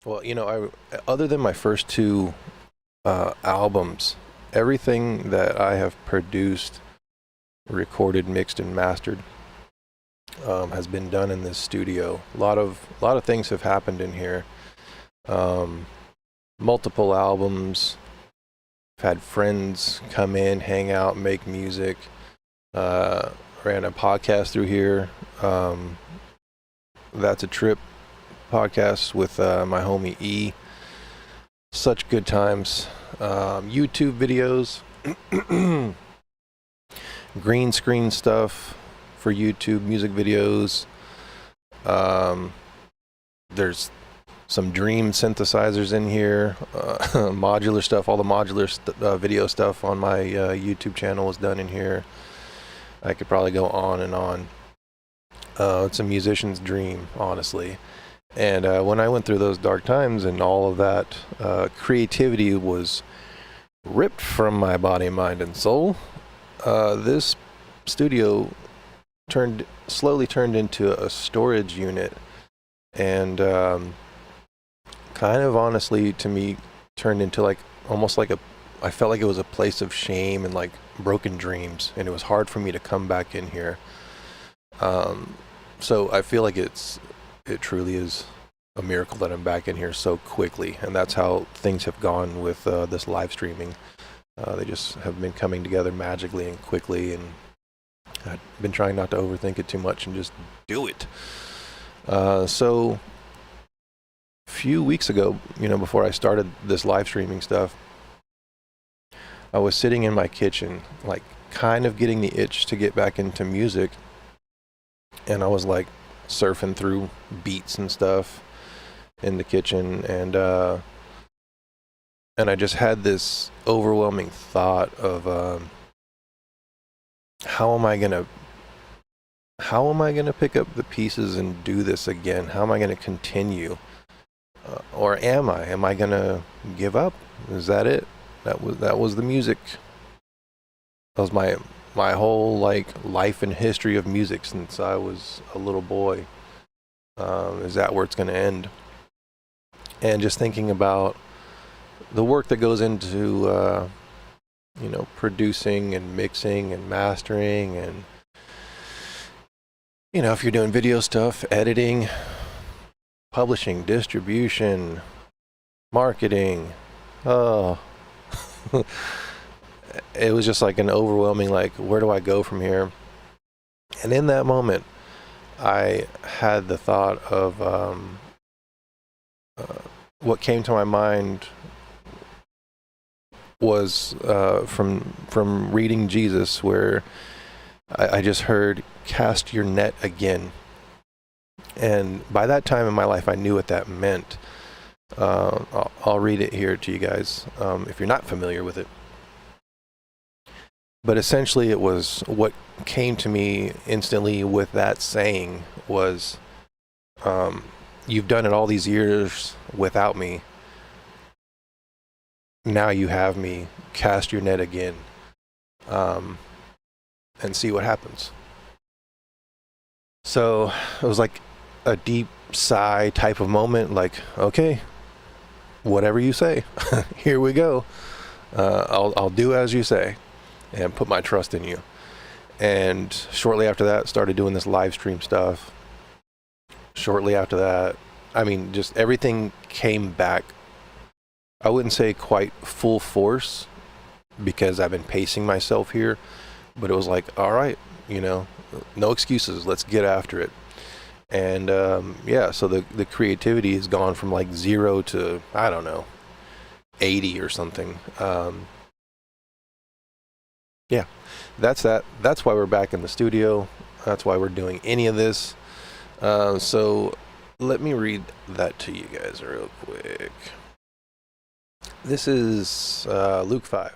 Well, other than my first two albums, everything that I have produced, recorded, mixed, and mastered has been done in this studio. A lot of things have happened in here. Um, Multiple albums. I've had friends come in, hang out, make music. Ran a podcast through here. That's a Trip podcast with my homie E. Such good times. YouTube videos, green screen stuff for YouTube, music videos. There's some Dream synthesizers in here, modular stuff. All the modular video stuff on my YouTube channel is done in here. I could probably go on and on. It's a musician's dream, honestly. And when I went through those dark times and all of that creativity was ripped from my body, mind, and soul, this studio slowly turned into a storage unit, and kind of honestly to me turned into almost like I felt like it was a place of shame and like broken dreams, and it was hard for me to come back in here. So I feel like it truly is a miracle that I'm back in here so quickly, and that's how things have gone with this live streaming. They just have been coming together magically and quickly, and I've been trying not to overthink it too much and just do it. So a few weeks ago, before I started this live streaming stuff, I was sitting in my kitchen, like kind of getting the itch to get back into music, and I was like surfing through beats and stuff in the kitchen, and I just had this overwhelming thought of how am I gonna pick up the pieces and do this again? How am I gonna continue, or am I gonna give up? Is that it? That was the music. That was my whole life and history of music since I was a little boy. Is that where it's going to end? And just thinking about the work that goes into producing and mixing and mastering, and if you're doing video stuff, editing, publishing, distribution, marketing, it was just like an overwhelming, where do I go from here? And in that moment, I had the thought of what came to my mind was from reading Jesus, where I just heard, cast your net again. And by that time in my life, I knew what that meant. I'll read it here to you guys if you're not familiar with it. But essentially it was, what came to me instantly with that saying was, you've done it all these years without me. Now you have me. Cast your net again, and see what happens. So it was like a deep sigh type of moment, okay, whatever you say, here we go. I'll do as you say, and put my trust in you. And shortly after that, started doing this live stream stuff. Shortly after that, just everything came back. I wouldn't say quite full force, because I've been pacing myself here, but it was like, all right, no excuses, let's get after it. And so the creativity has gone from 0 to, I don't know, 80 or something. That's that. That's why we're back in the studio. That's why we're doing any of this. So let me read that to you guys real quick. This is Luke 5.